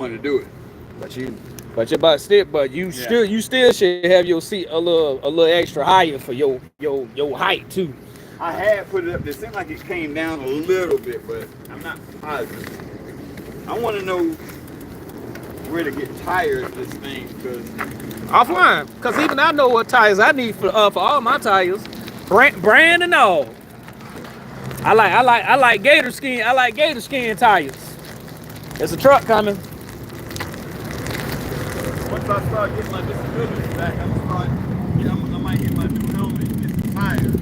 want to do it. But you Yeah. still should have your seat a little extra higher for your height too. I had put it up. It seemed like it came down a little bit, but I'm not positive. I want to know where to get tires this thing because Offline, cause even I know what tires I need for all my tires, brand and all. I like Gator Skin. I like Gator Skin tires. There's a truck coming. once I start getting my disability back, I'm gonna start. I might get my new helmet and get some tires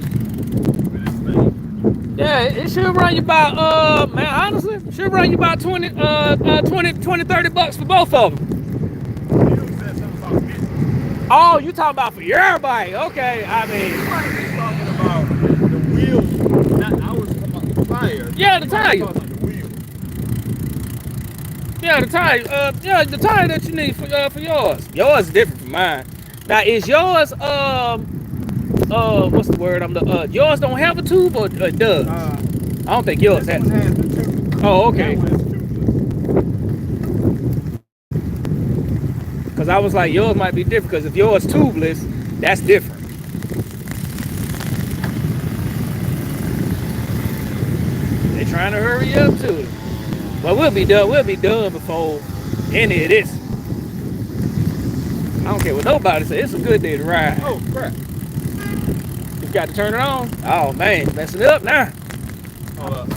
for this thing. Yeah, it should run you about man, honestly, it should run you about 20, 30 bucks for both of them. You said something about business. Oh, you talking about for your bike? Okay, I mean, You might be talking about the wheels. Not I was talking about the tires. yeah, the You might be tire. talking about the wheels. Yeah, the tire. Yeah, the tire that you need for yours. Yours is different from mine. Now, is yours what's the word? Yours don't have a tube or it does? I don't think yours This has. one has the tube. Oh, okay. That one is tubeless. Because I was like, yours might be different. Because if yours tubeless, that's different. They trying to hurry up to it. But we'll be done. We'll be done before any of this. I don't care what nobody says. It's a good day to ride. Oh crap! You got to turn it on. Oh man, messing it up now. Hold up.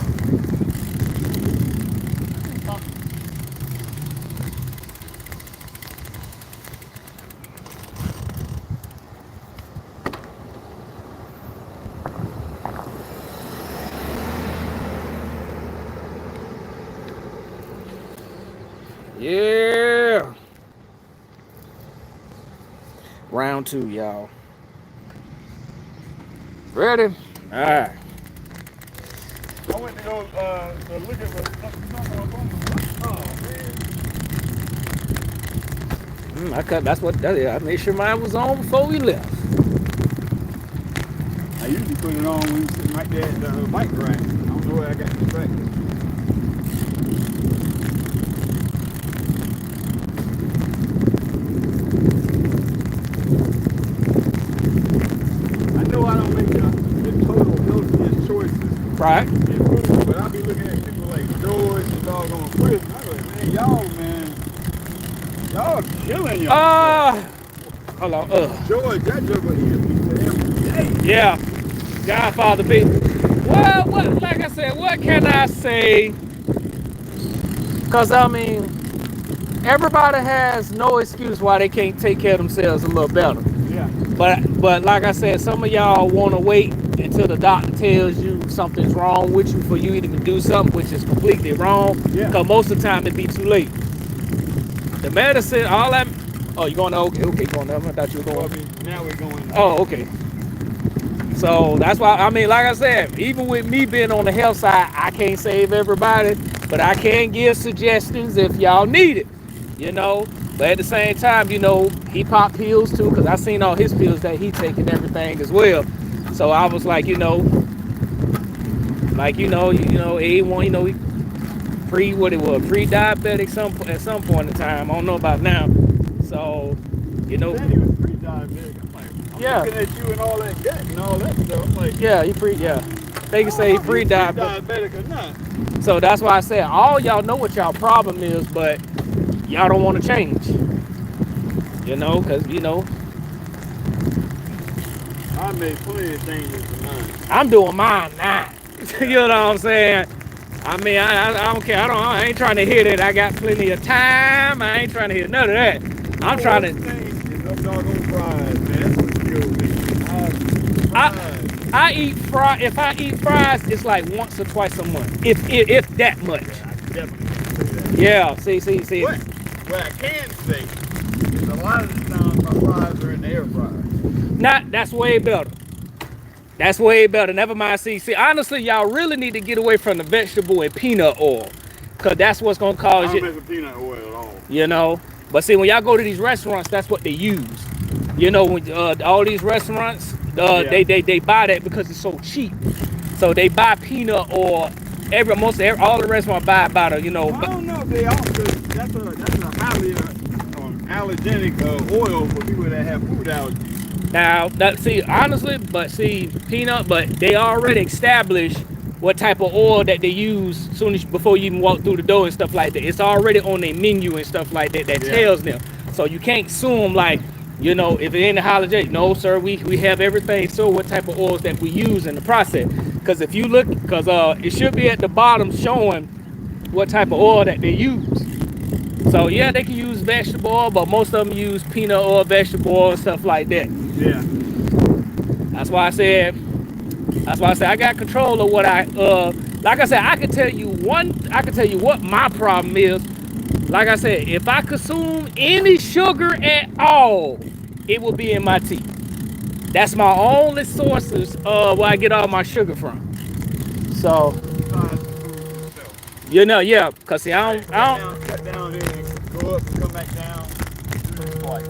Yeah. Round 2, y'all. Ready? All right. I went to go to look at what. Oh man! I made sure mine was on before we left. I usually put it on when you're sitting right there at the bike rack. I don't know where I got distracted. I know I don't make the total healthiest choices Right. in food, but I be looking at people like George and doggone Chris, and I go, y'all killing y'all. Hold on. George, that joker eat a pizza every day. Yeah. Godfather B. Well, like I said, what can I say? Because, I mean, everybody has no excuse why they can't take care of themselves a little better. Yeah. But like I said, some of y'all want to wait until the doctor tells you something's wrong with you for you to even do something, which is completely wrong. Yeah. Because most of the time it be too late. The medicine, all that. Oh, you going to? Okay, going to. I thought you were Well, going. now we're going. Oh, okay. So that's why, I mean, like I said, even with me being on the health side, I can't save everybody, but I can give suggestions if y'all need it, you know. But at the same time, you know, he popped pills too, because I seen all his pills that he taking everything as well. So I was like, you know, A1, you know, he pre-diabetic at some point in time. I don't know about now. So, you know. He was pre-diabetic. I'm like, Yeah. looking at you and all that gut and all that stuff. I'm like, Yeah, they can say he pre-diabetic. Pre-diabetic or not. So that's why I said all y'all know what y'all problem is, but y'all don't want to change. You know, because, you know, I made plenty of changes to mine. I'm doing mine now. You know what I'm saying? I mean, I don't care. I ain't trying to hear that. I got plenty of time. I ain't trying to hear none of that. I'm trying to. Them doggone fries, man. That's what kills me. I eat fry. If I eat fries, it's like once or twice a month, if that much. I definitely say that. Yeah. See. What I can say is a lot of the times my fries are in the air fryer. That's way better. That's way better. Never mind. See, honestly, y'all really need to get away from the vegetable and peanut oil, cause that's what's gonna I cause don't you. mess with peanut oil at all. You know. But see, when y'all go to these restaurants, that's what they use. You know, when all these restaurants, Yeah. they buy that because it's so cheap. So they buy peanut oil. All the restaurants buy about I don't know if they also that's a highly allergenic oil for people that have food allergies. Now, peanut, but they already established what type of oil that they use before you even walk through the door and stuff like that. It's already on their menu and stuff like that that tells them. So you can't assume like, you know, if it ain't a holiday, no sir, we have everything. So what type of oils that we use in the process? Because if you look, it should be at the bottom showing what type of oil that they use. So yeah, they can use vegetable oil, but most of them use peanut oil, vegetable oil, and stuff like that. Yeah. That's why I said I got control of what like I said, I can tell you what my problem is. Like I said, if I consume any sugar at all, it will be in my tea. That's my only sources where I get all my sugar from. So, you know, yeah, cause see, I don't cut down there and go up and come back down. Do it twice.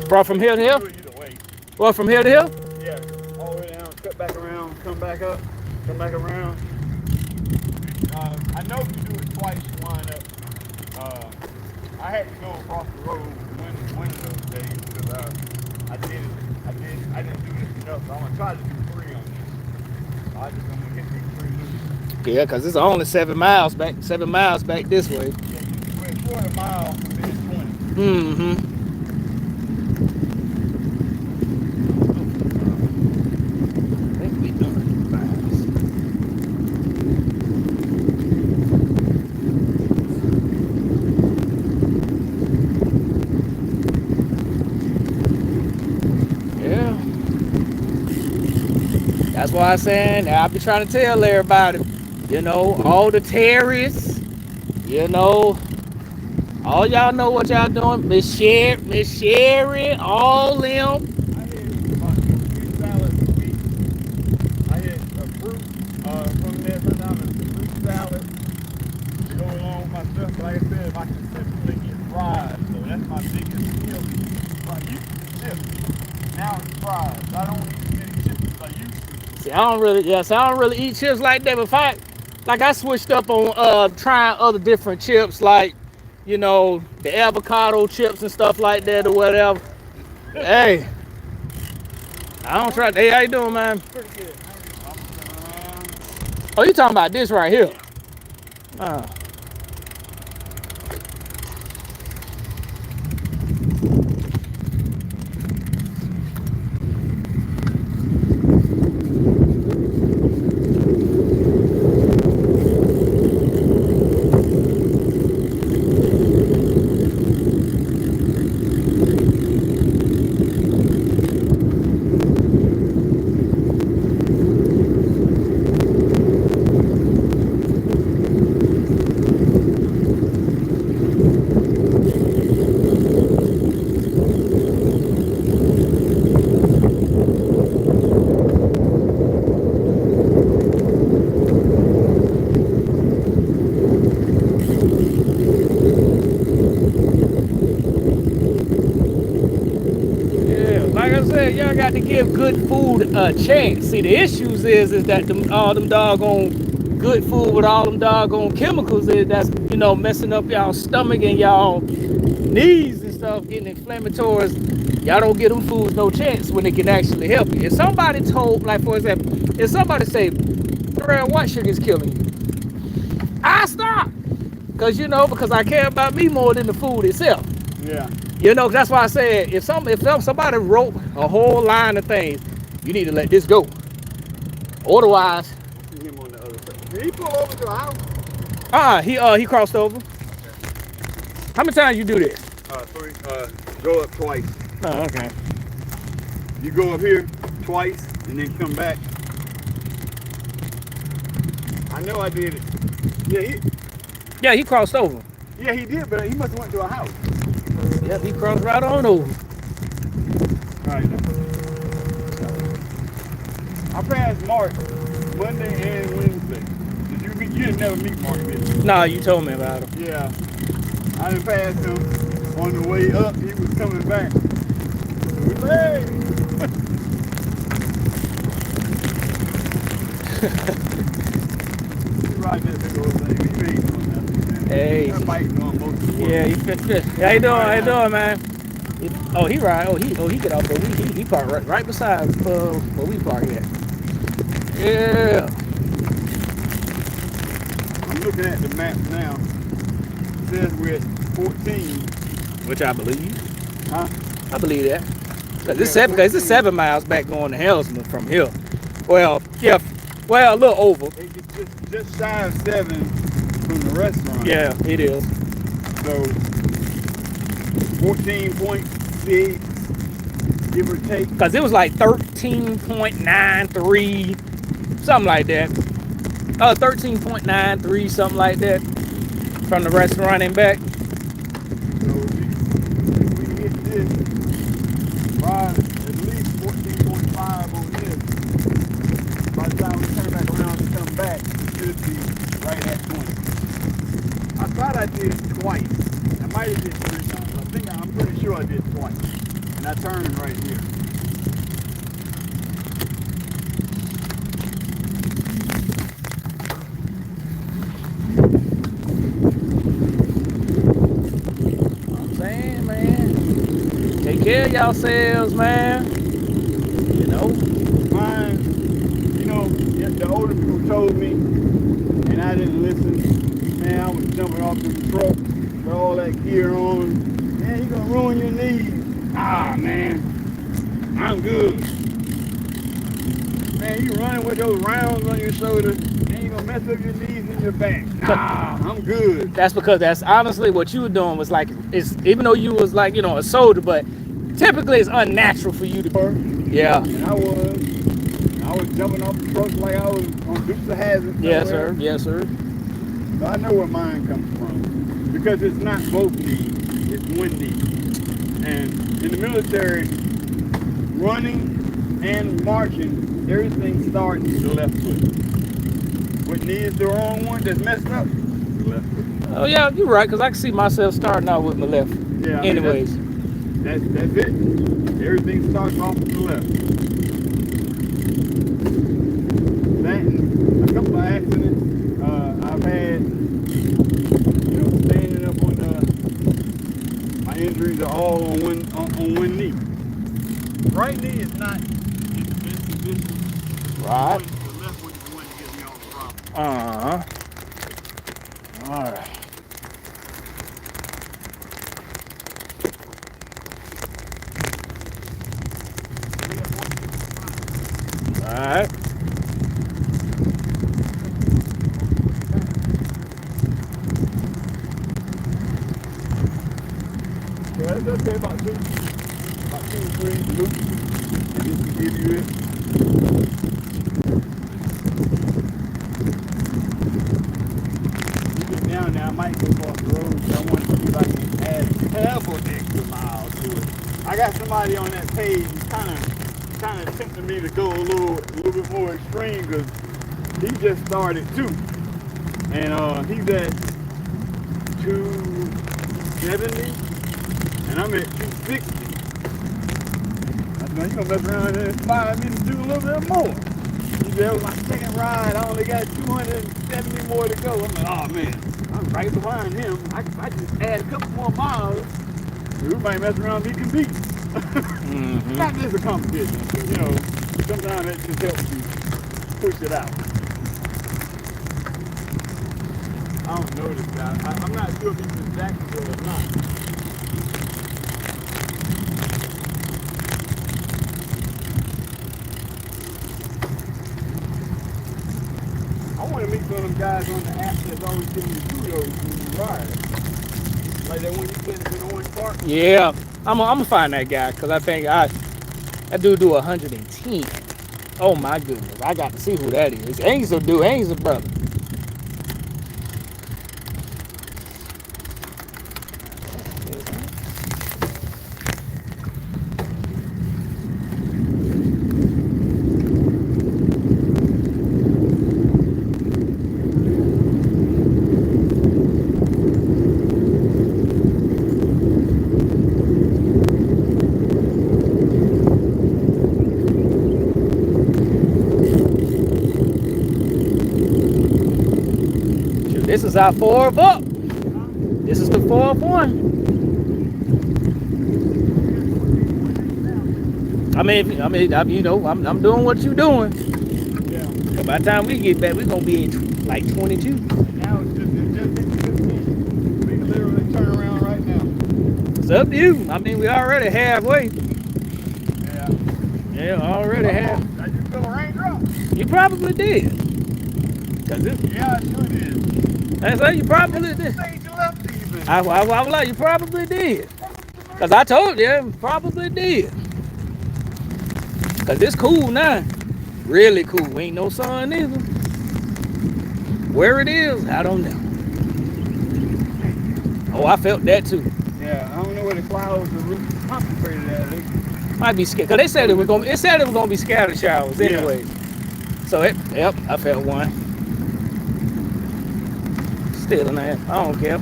bro, from here to here. Do it either way. Well, from here to here. Yeah, all the way down, cut back around, come back up, come back around. I know you do it twice, you wind up. I had to go across the road one of those days because I didn't do this enough. So I'm gonna try to do 3 on this. I'm gonna hit these 3 loose. Yeah, cause it's only 7 miles back this way. Yeah, you went 40 miles from this 20. Mm-hmm. I think we done fast. Yeah. That's why I'm saying I be trying to tell everybody, you know, all the terrorists, you know, all y'all know what y'all doing. Miss Sherry, all them. I had about 2 fruit salads a week. I had a fruit from there, sometimes a fruit salad to go along with my stuff. But like I said, if I consistently get fries, so that's my biggest deal. I used to chips. Now it's fries. I don't eat as many chips as I used to. See, I don't really eat chips like that. But I switched up on trying other different chips, like, you know, the avocado chips and stuff like that or whatever. Hey, I don't try. Hey, how you doing, man? Pretty good. Oh, you talking about this right here? Y'all got to give good food a chance. See, the issues is that all them doggone good food with all them doggone chemicals that's, you know, messing up y'all stomach and y'all knees and stuff, getting inflammatories. Y'all don't give them foods no chance when it can actually help you. If somebody told, like for example, if somebody say, "Red white sugar is killing you," I stop. Because I care about me more than the food itself. Yeah. You know, that's why I said if somebody wrote a whole line of things, you need to let this go. Otherwise, I see him on the other side. Did he pull over to the house? He crossed over. How many times you do this? 3. Go up twice. Oh, okay. You go up here twice and then come back. I know I did it. Yeah, he crossed over. Yeah, he did, but he must have went to a house. Yep, he crossed right on over. Right. I passed Mark Monday and Wednesday. You didn't never meet Mark, did you? Nah, you told me about him. Yeah. I done passed him on the way up. He was coming back. Hey! He riding that big old thing. He ain't doing nothing, man. Hey, That bike doing most of the work. yeah, he fit. How you doing? How you doing, man? Oh, he ride. Oh, he get off. But he park right beside where we park at. Yeah. I'm looking at the map now. It says we're at 14. Which I believe. Huh? I believe that. Cause it's 7 miles back going to Hellsman from here. Well, yeah. Well, a little over. It's just shy of 7 from the restaurant. Yeah, it is. So 14.6, give or take. Cause it was like 13.93, something like that. 13.93, something like that, from the restaurant and back. So if we hit this, ride at least 14.5 on this. By the time we turn back around and come back, it should be right at 20. I thought I did it twice. I might have did 3 times. I'm pretty sure I did twice. And I turned right here. I'm saying, man, take care of yourselves, man. You know. Mine, the older people told me, and I didn't listen. Man, I was jumping off the truck with all that gear on. Man, you gonna ruin your knees. Ah, man, I'm good. Man, you running with those rounds on your shoulder, and you gonna mess up your knees and your back. Nah, I'm good. That's because that's honestly what you were doing was like, it's even though you was like, a soldier, but typically it's unnatural for you to. Yeah. And I was jumping off the truck like I was on Dukes of Hazzard. Yes, sir. Yes, sir. So I know where mine comes from. Because it's not both knees, it's one knee. And in the military, running and marching, everything starts with the left foot. What knee is the wrong one that's messed up? The left foot. Oh yeah, you're right, because I can see myself starting out with my left. Yeah. Anyways. That's it. Everything starts off with the left. That and a couple of accidents I've had, standing up on my injuries are all on one knee. Right knee is not in the best position. Right. The left one is the one that gives me all the problems. All right. All right. Yeah, it does say about 2 or 3 loops. And this will give you it. You get down there, I might go across the road, so I want to see if I can add a couple extra miles to it. I got somebody on that page who's kind of tempting me to go a little bit more extreme because he just started too. And he's at 270 and I'm at 260. I said, you gonna mess around and inspire me to do a little bit more. He said, that was my second ride, I only got 270 more to go. I'm like, oh man, I'm right behind him. I just add a couple more miles. We might mess around and be competing. Mm-hmm. Not just a competition, but sometimes it just helps you push it out. I don't know this guy. I'm not sure if he's in Jacksonville or not. I want to meet some of them guys on the app that's always giving you kudos when you ride. Like that one you said in Orange Park. Yeah, I'm gonna find that guy because I think that dude do 110. Oh my goodness, I got to see who that is. Ain't a dude, ain't a brother. This is our 4 buck. fourth one. You know, I'm doing what you doing. Yeah. By the time we get back, we're gonna be at like 22. And now it's just 15. We can literally turn around right now. It's up to you. I mean, we already halfway. Yeah. Yeah, already half. I just feel a raindrop. You probably did. Cause it, Yeah, I sure did. I say you probably did. Stage left even. I was like, you probably did. Cause I told you, probably did. Cause it's cool now. Really cool. Ain't no sun either. Where it is, I don't know. Oh, I felt that too. Yeah, I don't know where the clouds are really concentrated at. Might be scared. Cause they said it was gonna be scattered showers anyway. So yep, I felt one. Still nice. I don't care.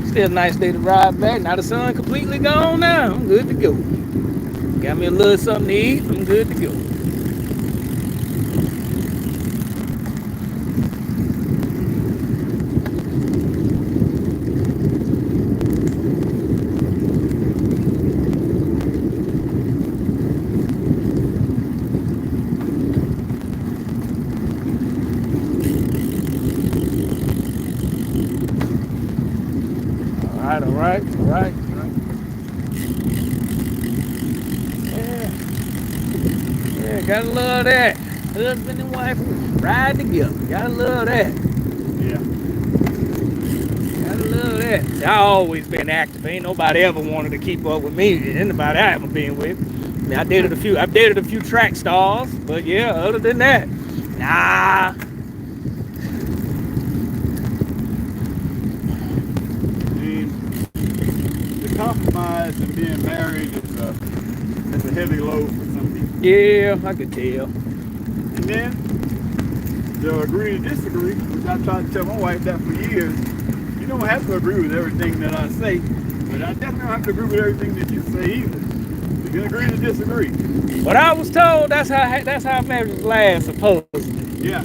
Still a nice day to ride back. Now the sun completely gone now. I'm good to go. Got me a little something to eat. I'm good to go. All right. Yeah, gotta love that. Husband and wife ride together. Gotta love that. Yeah. Gotta love that. See, I always been active. Ain't nobody ever wanted to keep up with me. Anybody I ever been with. I mean, I've dated a few track stars, but yeah, other than that, nah. Compromise and being married is a heavy load for some people. Yeah, I could tell. And then they'll agree to disagree, which I tried to tell my wife that for years. You don't have to agree with everything that I say, but I definitely don't have to agree with everything that you say either. You can agree to disagree. But I was told that's how marriages last, supposedly. Yeah.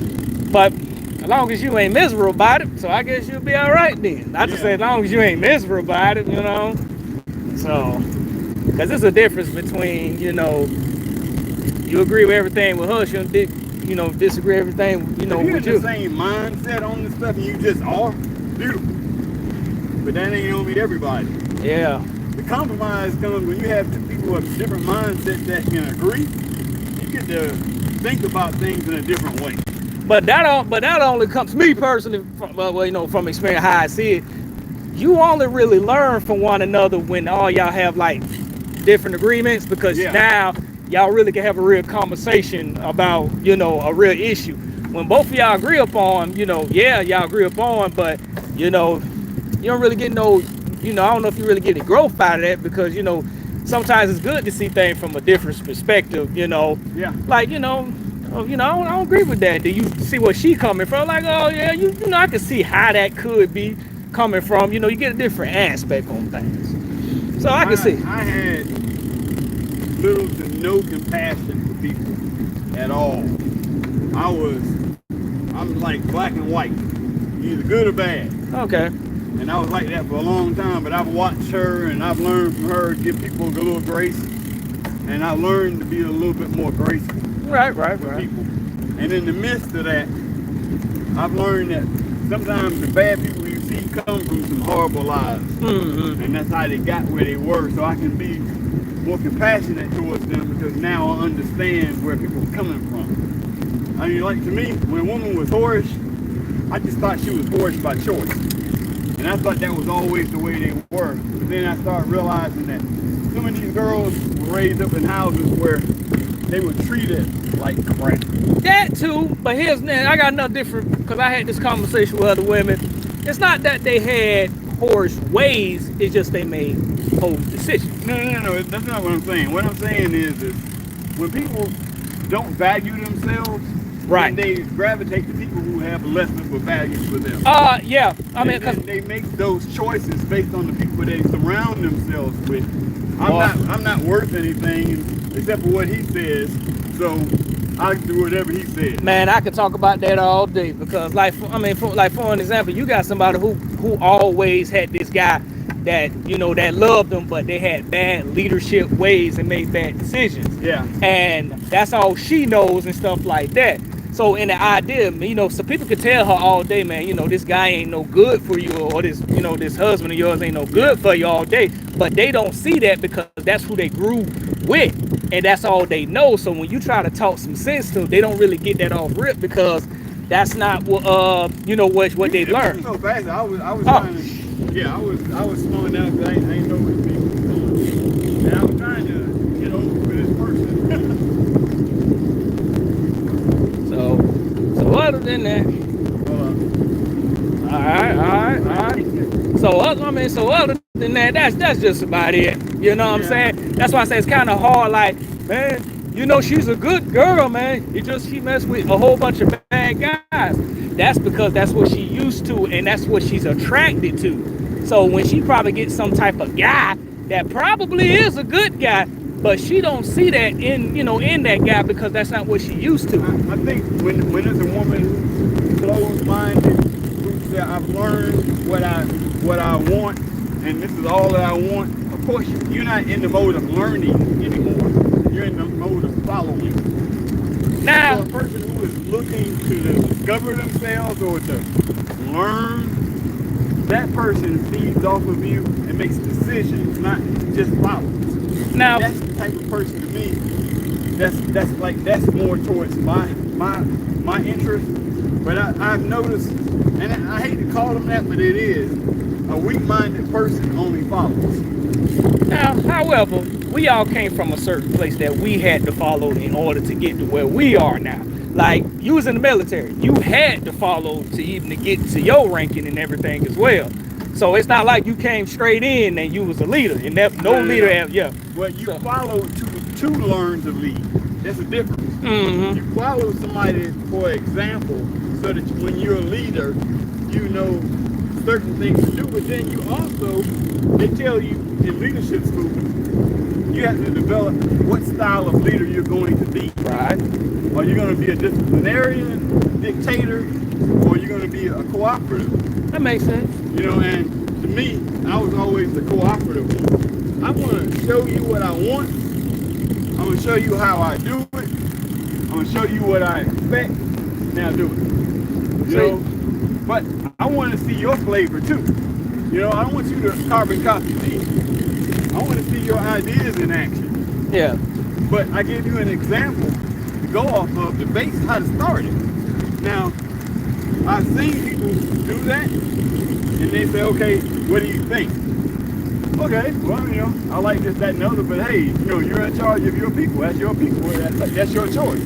But as long as you ain't miserable about it, so I guess you'll be all right then. I just say as long as you ain't miserable about it, you know. So, because there's a difference between, you know, you agree with everything with her, she don't disagree with everything, you know, if you're with in you. the same mindset on this stuff and you just are, beautiful. But that ain't gonna be everybody. Yeah. The compromise comes when you have two people with different mindsets that can agree. You get to think about things in a different way. But that only comes me personally from, well, you know, from experience how I see it. You only really learn from one another when all y'all have like different agreements, because now y'all really can have a real conversation about, you know, a real issue. When both of y'all agree upon, you know, y'all agree upon, but you know, you don't really get no, you know, I don't know if you really get any growth out of that, because, you know, sometimes it's good to see things from a different perspective, you know. Yeah. Like, you know, I don't agree with that. Do you see where she coming from? Like, oh yeah, you know, I can see how that could be coming from. You know, you get a different aspect on things. So I can see. I had little to no compassion for people at all. I'm like black and white, either good or bad. Okay. And I was like that for a long time, but I've watched her and I've learned from her to give people a little grace. And I learned to be a little bit more graceful. Right. People. And in the midst of that, I've learned that sometimes the bad people you see come from some horrible lives. Mm-hmm. And that's how they got where they were. So I can be more compassionate towards them, because now I understand where people are coming from. I mean, like, to me, when a woman was whorish, I just thought she was whorish by choice. And I thought that was always the way they were. But then I started realizing that some of these girls were raised up in houses where they were treated like crap. That too, but I got another different, because I had this conversation with other women. It's not that they had whorish ways, it's just they made whole decisions. No, that's not what I'm saying. What I'm saying is when people don't value themselves, right, then they gravitate to people who have less of a value for them. Yeah. I mean, because they make those choices based on the people they surround themselves with. I'm not worth anything except for what he says, so I can do whatever he says. Man, I could talk about that all day, because for an example, you got somebody who always had this guy that that loved them, but they had bad leadership ways and made bad decisions. Yeah. And that's all she knows and stuff like that. So in the idea, so people could tell her all day, man, this guy ain't no good for you, or this, this husband of yours ain't no good for you all day. But they don't see that because that's who they grew with, and that's all they know. So when you try to talk some sense to them, they don't really get that off rip because that's not what what they learned. So fast, I was trying to, I was slowing down because I ain't know what people was doing, and I was trying to get over with this person. So other than that, all right. So other than that, that's just about it. You know what I'm saying? That's why I say it's kind of hard. Like, man, she's a good girl, man. She messed with a whole bunch of bad guys. That's because that's what she used to, and that's what she's attracted to. So when she probably gets some type of guy that probably is a good guy, but she don't see that in that guy because that's not what she used to. I think when there's a woman closed-minded who says, I've learned what I want, and this is all that I want, of course you're not in the mode of learning anymore. You're in the mode of following. Now, so a person who is looking to discover themselves or to learn, that person feeds off of you and makes decisions, not just follows. Now, that's the type of person to me. That's more towards my interest. But I've noticed, and I hate to call them that, but it is a weak-minded person only follows. Now, however, we all came from a certain place that we had to follow in order to get to where we are now. Like, you was in the military, you had to follow to even to get to your ranking and everything as well. So it's not like you came straight in and you was a leader, and no leader has, Well, you follow to learn to lead. That's a difference. Mm-hmm. You follow somebody for example, so that when you're a leader, you know certain things to do. But then you also, they tell you in leadership school, you have to develop what style of leader you're going to be. Right. Are you going to be a disciplinarian, dictator, or are you going to be a cooperative? That makes sense. And to me, I was always the cooperative one. I want to show you what I want. I'm going to show you how I do it. I'm going to show you what I expect. Now do it. But I want to see your flavor too. I don't want you to carbon copy me. I want to see your ideas in action. Yeah. But I give you an example to go off of, the base how to start it. Now, I've seen people do that, and they say, okay, what do you think? Okay, well, I like this, that, and the other, but hey, you're in charge of your people. That's your people. That's your choice.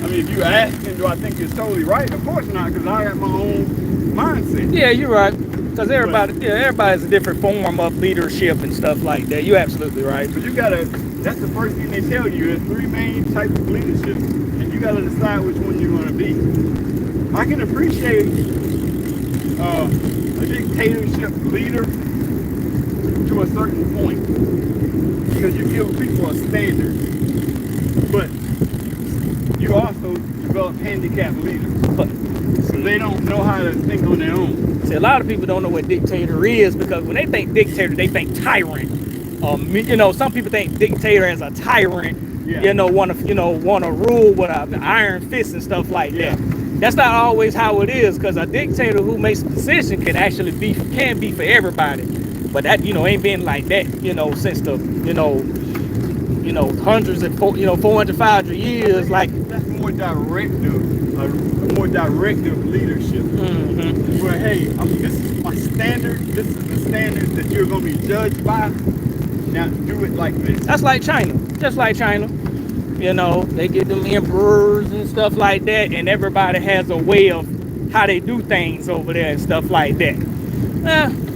I mean, if you ask, do I think it's totally right? Of course not, because I have my own mindset. Yeah, you're right. Because everybody's a different form of leadership and stuff like that. You're absolutely right. But that's the first thing they tell you. There's 3 main types of leadership, and you got to decide which one you're going to be. I can appreciate a dictatorship leader to a certain point, because you give people a standard. But you also develop handicapped leaders, so they don't know how to think on their own. See, a lot of people don't know what dictator is, because when they think dictator, they think tyrant. Some people think dictator as a tyrant. Yeah. Want to rule with an iron fist and stuff like that. That's not always how it is, because a dictator who makes a decision can be for everybody. But that ain't been like that since the hundreds and 400, 500 years. Like, that's more directive leadership. Mm-hmm. Where hey, this is my standard. This is the standard that you're going to be judged by. Now do it like this. That's like China. Just like China. They get them emperors and stuff like that, and everybody has a way of how they do things over there and stuff like that.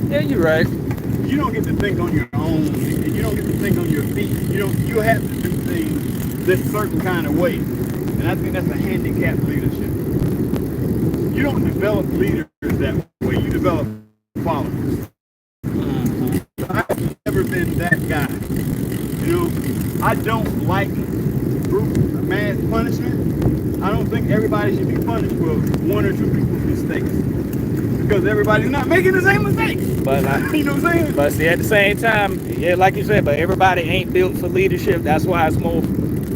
Yeah, you're right. You don't get to think on your own, and you don't get to think on your feet. You have to do things this certain kind of way. And I think that's a handicapped leadership. You don't develop leaders that way. You develop followers. I've never been that guy. I don't like brute mass punishment. I don't think everybody should be punished for 1 or 2 people's mistakes. because everybody's not making the same mistakes. But You know what I'm saying? but see, at the same time, yeah, like you said, but everybody ain't built for leadership. That's why it's more.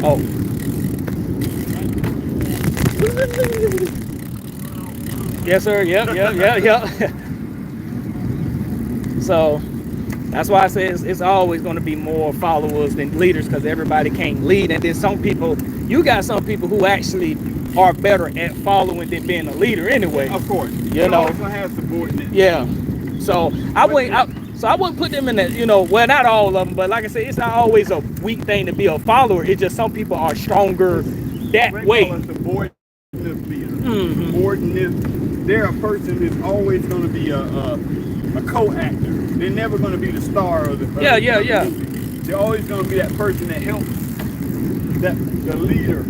Oh. Yes, sir. Yep. So that's why I say it's always going to be more followers than leaders, because everybody can't lead. And then some people, you got some people who actually are better at following than being a leader anyway. Of course. You know. Always gonna have subordinates. Yeah. So I wouldn't put them in that, well, not all of them, but like I said, it's not always a weak thing to be a follower. It's just some people are stronger that way. Call us subordinate leader. Mhm. Subordinate. They're a person that's always going to be a co-actor. They're never going to be the star of the movie. They're always going to be that person that helps the leader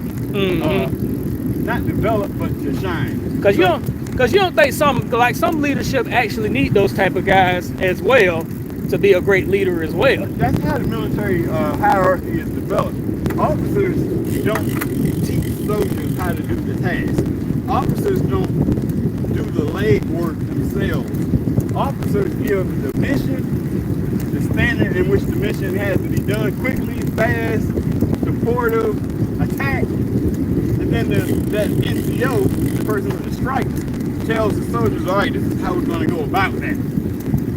not develop but to shine. Because you don't think some leadership actually need those type of guys as well to be a great leader as well. That's how the military hierarchy is developed. Officers don't teach soldiers how to do the task. Officers don't do the legwork themselves. Officers give the mission, the standard in which the mission has to be done quickly, fast, supportive, attack, and then that NCO, the person with the strike, tells the soldiers, all right, this is how we're going to go about that.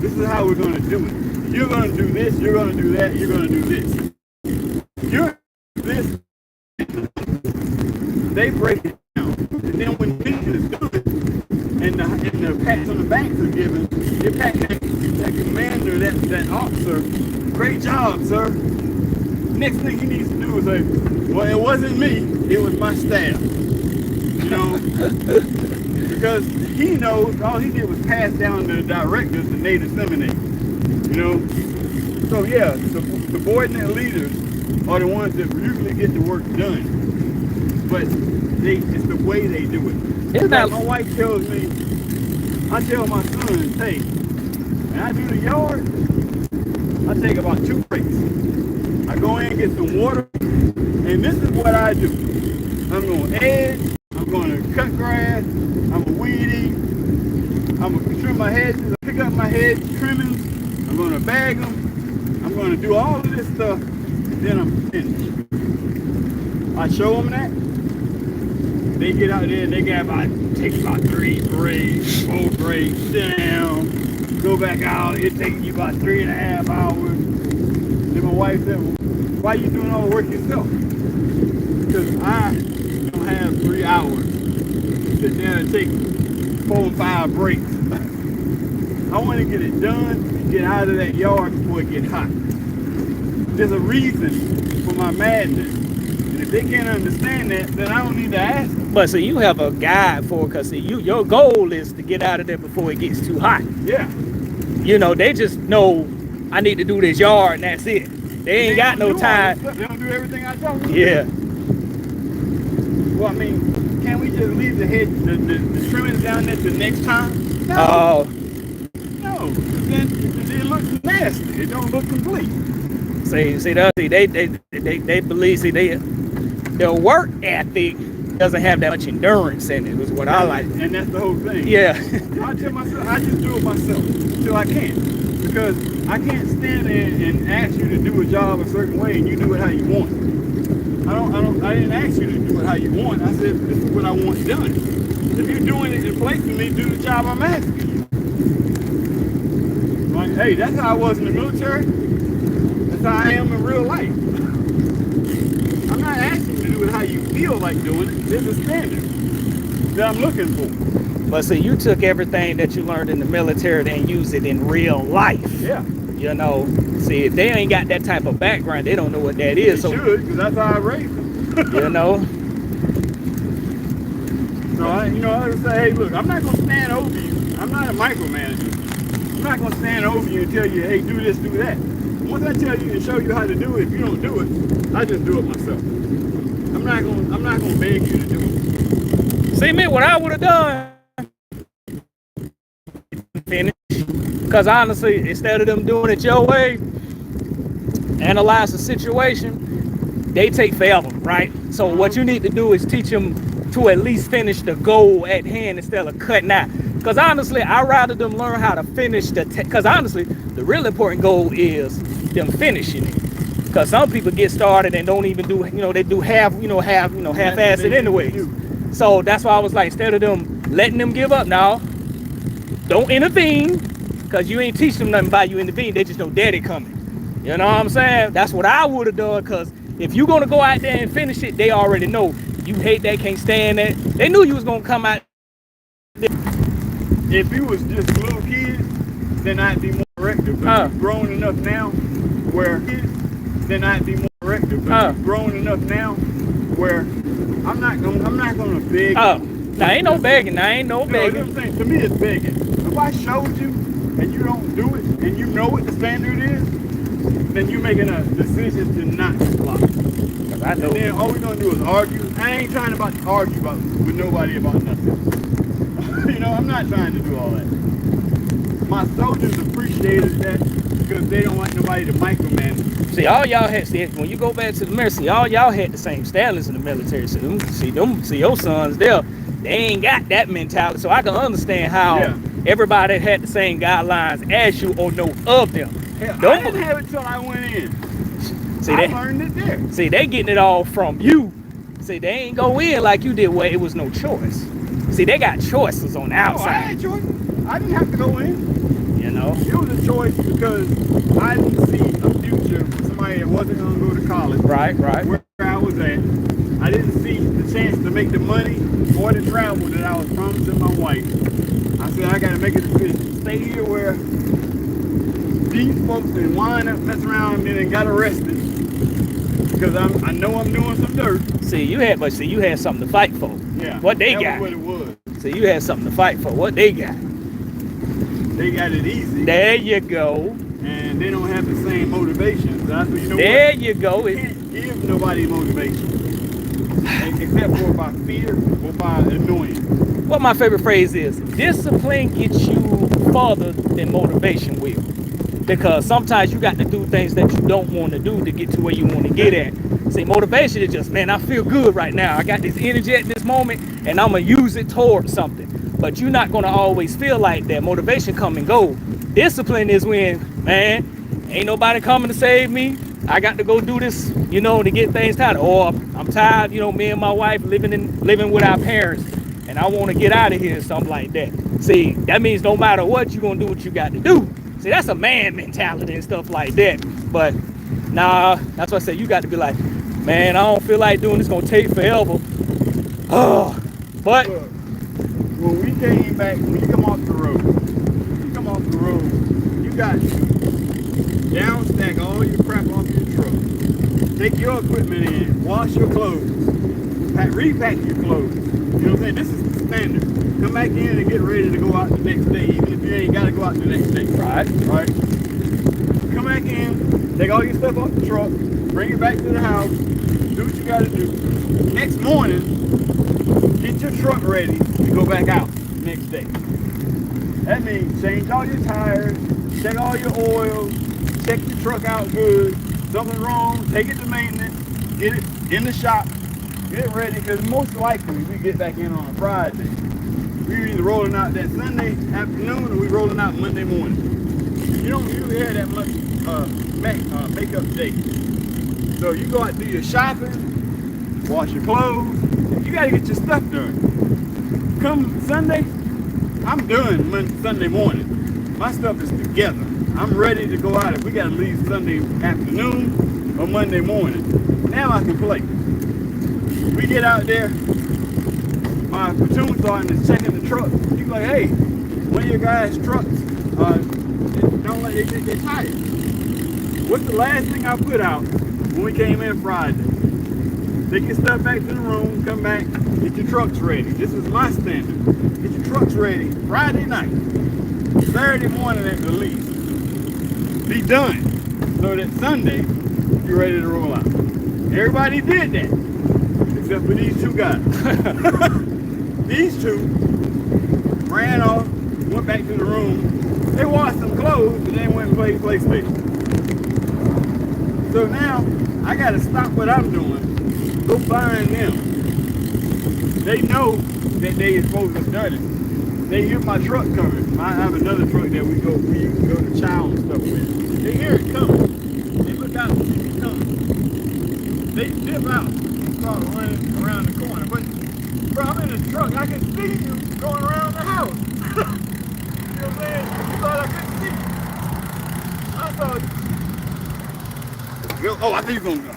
This is how we're going to do it. You're going to do this, you're going to do that, you're going to do this. You're this. They break it down. And then when the mission is done, and the pats on the backs are given, you pat that commander, that officer, great job, sir. Next thing he needs to do is say, well, it wasn't me, it was my staff. You know? Because he knows all he did was pass down the directives and they disseminate. You know? So yeah, subordinate leaders are the ones that usually get the work done. But it's the way they do it. Like my wife tells me, I tell my son, hey, when I do the yard, I take about 2 breaks. I go in and get some water, and this is what I do. I'm going to edge, I'm going to cut grass, I'm going to weed eat, I'm going to trim my hedges, pick up my hedge trimmings, I'm going to bag them, I'm going to do all of this stuff, and then I'm finished. I show them that. They get out there and take about 3 breaks, 4 breaks, sit down, go back out. It takes you about 3.5 hours. Then my wife said, well, why are you doing all the work yourself? Because I don't have 3 hours to sit down and take 4 or 5 breaks. I want to get it done and get out of that yard before it gets hot. There's a reason for my madness. If they can't understand that, then I don't need to ask them. But see, you have a guide for it, because your goal is to get out of there before it gets too hot. Yeah. They just know I need to do this yard and that's it. They ain't got no time. They don't do everything I tell them. Yeah. Well, I mean, can't we just leave the trimmings down there till next time? No. No. Then it looks nasty. It don't look complete. They believe, their work ethic doesn't have that much endurance in it, is what I like. And that's the whole thing. Yeah. I tell myself, I just do it myself till I can. Because I can't stand there and ask you to do a job a certain way and you do it how you want. I didn't ask you to do it how you want. I said, this is what I want done. If you're doing it in place of me, do the job I'm asking you. Like, hey, that's how I was in the military. That's how I am in real life. I'm not asking you to do it how you feel like doing it. There's a standard that I'm looking for. But see, you took everything that you learned in the military and used it in real life. Yeah. See, if they ain't got that type of background, they don't know what that is. They should, because that's how I raised them. So I would say, hey, look, I'm not going to stand over you. I'm not a micromanager. I'm not going to stand over you and tell you, hey, do this, do that. Once I tell you and show you how to do it, if you don't do it, I just do it myself. I'm not gonna beg you to do it. See me, what I would have done, finish. Because honestly, instead of them doing it your way, analyze the situation, they take forever, right? So what you need to do is teach them to at least finish the goal at hand instead of cutting out. Because honestly, I'd rather them learn how to finish because honestly, the real important goal is them finishing it. Because some people get started and don't even do, they do half-ass it anyways. So that's why I was like, instead of them letting them give up, now don't intervene, because you ain't teach them nothing by you intervene. They just know daddy coming. You know what I'm saying? That's what I would have done, because if you're going to go out there and finish it, they already know you hate that, can't stand that. They knew you was going to come out. If you was just little kids, then I'd be more corrective. But you've grown enough now where then I'd be more corrective. But you've grown enough now where I'm not gonna beg. Now ain't no begging. Now ain't no begging. You know what I'm saying? To me, it's begging. If I showed you and you don't do it, and you know what the standard is, then you're making a decision to not comply. I know. And then all we're gonna do is argue. I ain't trying to argue with nobody about nothing. I'm not trying to do all that. My soldiers appreciated that because they don't want nobody to micromanage. See, all y'all had, when you go back to the military, all y'all had the same standards in the military. So see your sons there, they ain't got that mentality. So I can understand how everybody had the same guidelines as you or know of them. Hell, I didn't have it till I went in. I learned it there. See, they getting it all from you. See, they ain't go in like you did where it was no choice. See, they got choices on the outside. I had choices. I didn't have to go in. It was a choice because I didn't see a future for somebody that wasn't going to go to college. Right. Where I was at. I didn't see the chance to make the money or the travel that I was promising my wife. I said, I got to make a decision. Stay here where these folks that wind up, mess around, and then got arrested. Because I know I'm doing some dirt. See, you had something to fight for. Yeah. What they got. That's what it was. See, you had something to fight for. What they got. They got it easy. There you go. And they don't have the same motivations. I said, there you go. You can't give nobody motivation. Except for by fear or by annoyance. What my favorite phrase is, discipline gets you farther than motivation will. Because sometimes you got to do things that you don't want to do to get to where you want to get at. See, motivation is just, man, I feel good right now. I got this energy at this moment, and I'm going to use it towards something. But you're not going to always feel like that. Motivation come and go. Discipline is when, man, ain't nobody coming to save me. I got to go do this, to get things tired. Or I'm tired, me and my wife living with our parents, and I want to get out of here, something like that. See, that means no matter what, you're going to do what you got to do. See, that's a man mentality and stuff like that. But nah, that's why I said you got to be like, man, I don't feel like doing this. It's going to take forever. But look, when we came back, when you come off the road, you got to down stack all your crap off your truck. Take your equipment in, wash your clothes, repack your clothes. You know what I'm saying? This is the standard. Come back in and get ready to go out the next day, even if you ain't got to go out the next day. Right. Come back in, take all your stuff off the truck, bring it back to the house, do what you got to do. Next morning, get your truck ready to go back out the next day. That means change all your tires, check all your oils, check your truck out good. Something wrong, take it to maintenance, get it in the shop, get it ready, because most likely we get back in on a Friday. We're either rolling out that Sunday afternoon or we rolling out Monday morning. You don't usually have that much makeup day. So you go out and do your shopping, wash your clothes, you got to get your stuff done. Come Sunday, I'm done Sunday morning. My stuff is together. I'm ready to go out if we got to leave Sunday afternoon or Monday morning. Now I can play. We get out there, my platoon sergeant is checking the truck. He's like, hey, one of your guys' trucks, don't let it get tired. What's the last thing I put out when we came in Friday? Take your stuff back to the room, come back, get your trucks ready. This is my standard. Get your trucks ready Friday night, Saturday morning at the least. Be done so that Sunday you're ready to roll out. Everybody did that except for these two guys. These two ran off, went back to the room. They washed some clothes and then went and played PlayStation. So now I got to stop what I'm doing, go find them. They know that they are supposed to have done it. they hear my truck coming. I have another truck that we used to go to chow and stuff with. They hear it coming. They look out and see it coming. They dip out and start running around the corner. But bro, I'm in the truck. I can see you going around the house. You know what I'm saying? You thought I couldn't see you. I thought. Oh, I think you're gonna go.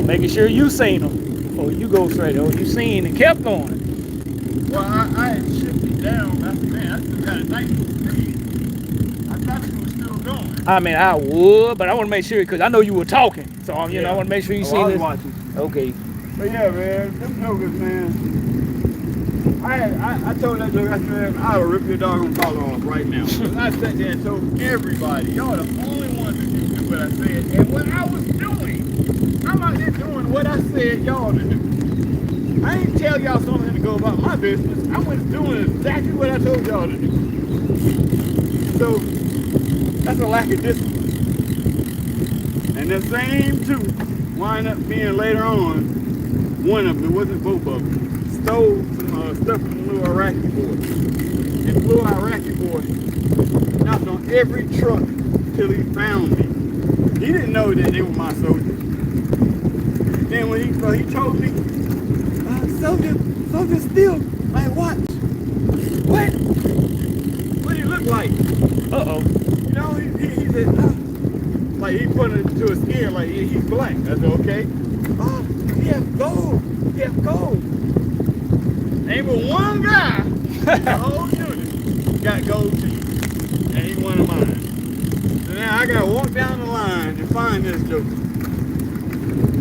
Making sure you seen them before you go straight. Oh, you seen and kept going. Well, I had shifted down. I said, man, I still got a nice little speed. I thought you were still going. I mean, I would, but I want to make sure because I know you were talking. So, you know, I want to make sure you seen this. Watching. Okay. But yeah, man, them jokers, man. I told that joke, I said, I'll rip your doggone collar off right now. I sat there and told everybody, y'all the only ones that didn't do what I said and what I was doing. I'm out there doing what I said y'all to do. I ain't tell y'all something to go about my business. I was doing exactly what I told y'all to do. So, that's a lack of discipline. And the same two wind up being later on, one of them, it wasn't both of them, stole some stuff from the little Iraqi boy. And the little Iraqi boy knocked on every truck till he found me. He didn't know that they were my soldiers. Then when he told me, soldier still my watch. What? What do you look like? Uh-oh. You know, he said, like he put it to his ear like he's black. I said, okay. Oh, he has gold. He has gold. Ain't but one guy, the whole unit, got gold teeth. And he's one of mine. So now I gotta walk down the line and find this joker.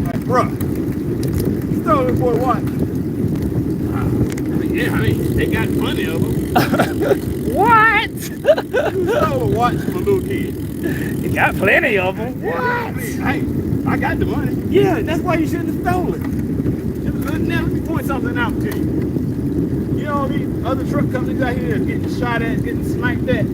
Like, bruh, you stole this boy watch. I mean, they got plenty of them. What? You stole a watch from a little kid. You got plenty of them. What? Hey, I got the money. Yeah, that's why you shouldn't have stolen it. Now let me point something out to you. You know these other truck companies out here getting shot at, getting sniped at.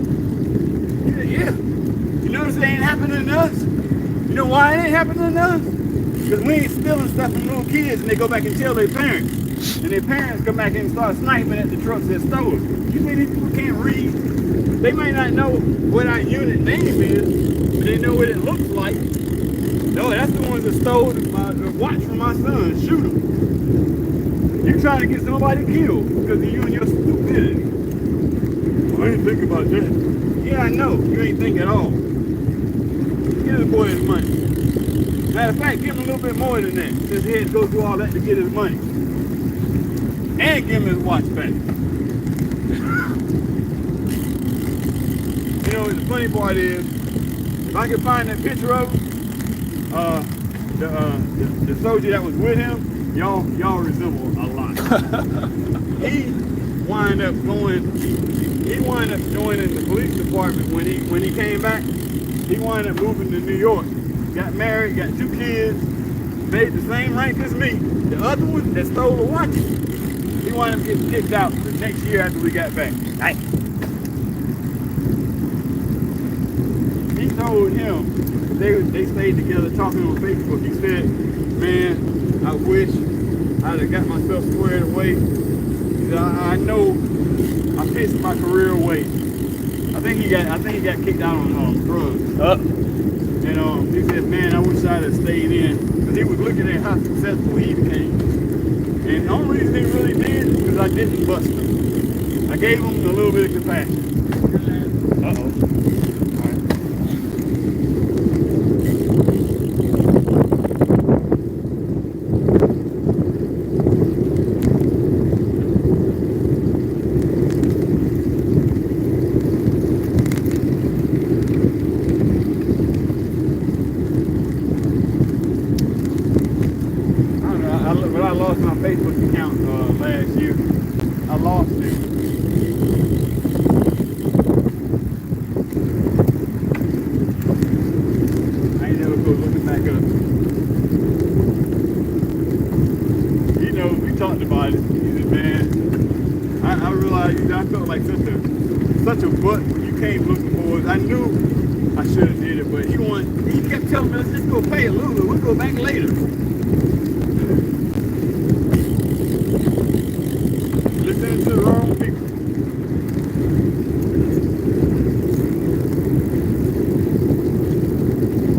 Yeah. You notice they ain't happening to us? You know why it ain't happening to us? Because we ain't stealing stuff from little kids and they go back and tell their parents. And their parents come back and start sniping at the trucks that stole it. You think these people can't read? They might not know what our unit name is, but they know what it looks like. No, that's the ones that stole the watch from my son. Shoot him. You're trying to get somebody killed because of you and your stupidity. Well, I ain't thinking about that. Yeah, I know. You ain't think at all. Give the boy his money. Matter of fact, give him a little bit more than that. Since he had to go through all that to get his money. And give him his watch back. You know, the funny part is, if I could find that picture of him, the soldier that was with him, y'all resemble a lot. He wind up joining the police department when he came back. He wound up moving to New York. Got married, got 2 kids, made the same rank as me. The other one that stole the watch, he wound up getting kicked out the next year after we got back. Nice. He told him, they stayed together talking on Facebook. He said, man, I wish I'd have got myself squared away. He said, I know I pissed my career away. I think he got kicked out on drugs. And he said, man, I wish I'd have stayed in. Because he was looking at how successful he became. And the only reason he really did is because I didn't bust him. I gave him a little bit of compassion. Uh-oh. But I lost my Facebook account last year. I lost it. looking back up. He knows, we talked about it. He said, man, I realized I felt like such a butt when you came looking for us. I knew I should have did it, but he kept telling me, let's just go pay a little bit. We'll go back later. Listening to the wrong people.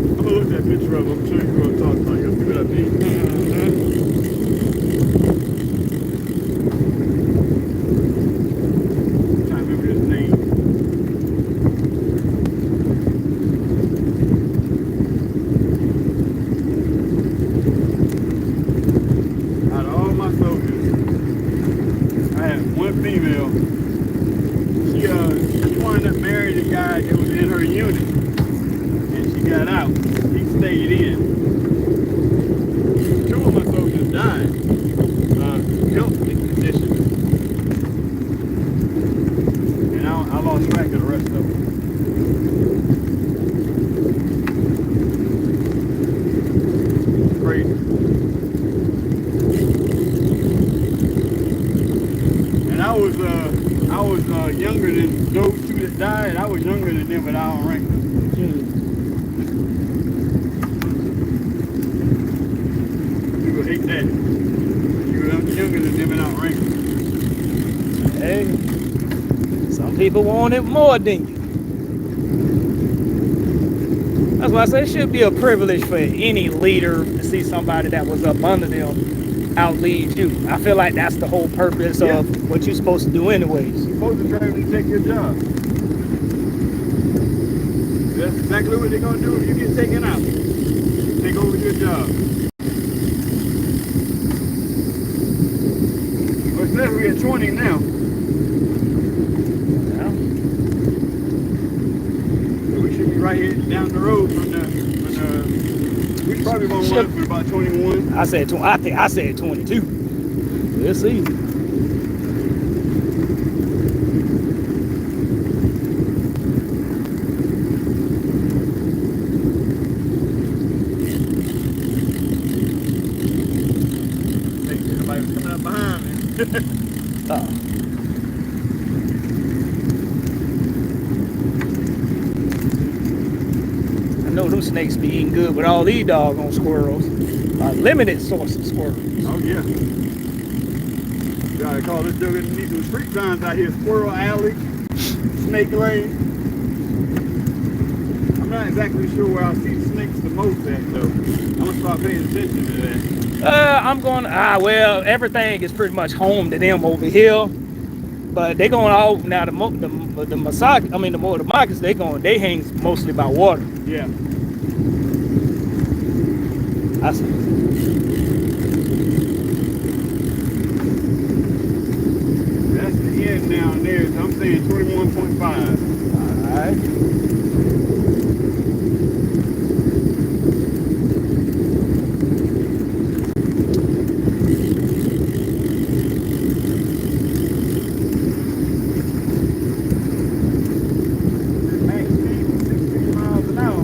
I'm gonna look at that picture up. I'm sure you're gonna talk about it. You'll see what I mean. Trying to remember his name. Out of all my soldiers, I had one female. She wound up marrying a guy that was in her unit, and she got out. He stayed in. Two of my soldiers died. Health conditions, and I lost track of the rest of them. Crazy. And I was younger than those two that died. I was younger than them, but I don't rank them. People hate that. You were younger than them, and I don't rank them. Hey, some people want it more than you. That's why I say it should be a privilege for any leader to see somebody that was up under them outlead you. I feel like that's the whole purpose of what you're supposed to do anyways. You're supposed to try to take your job. That's exactly what they're going to do if you get taken out. Take over your job. Well, it says we're at 20 now. Yeah. So we should be right here down the road from the we probably going to run for about 21. I said 22. We'll see. Somebody was coming up behind me. I know them snakes be eating good with all these doggone squirrels. A limited source of squirrels. Oh yeah. You gotta call this dude need some street signs out here. Squirrel Alley, Snake Lane. I'm not exactly sure where I see snakes the most at though. I'm gonna start paying attention to that. Well, everything is pretty much home to them over here. But they going all now the markets they hang mostly by water. Yeah. That's the end down there, so I'm saying 21.5. alright. Max speed 16 miles an hour.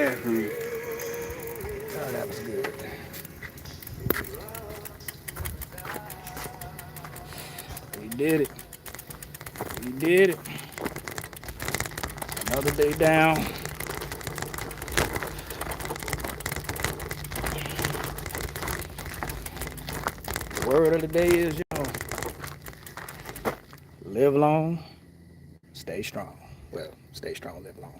man. Oh, that was good. We did it. We did it. Another day down. The word of the day is, live long, stay strong. Well, stay strong, live long.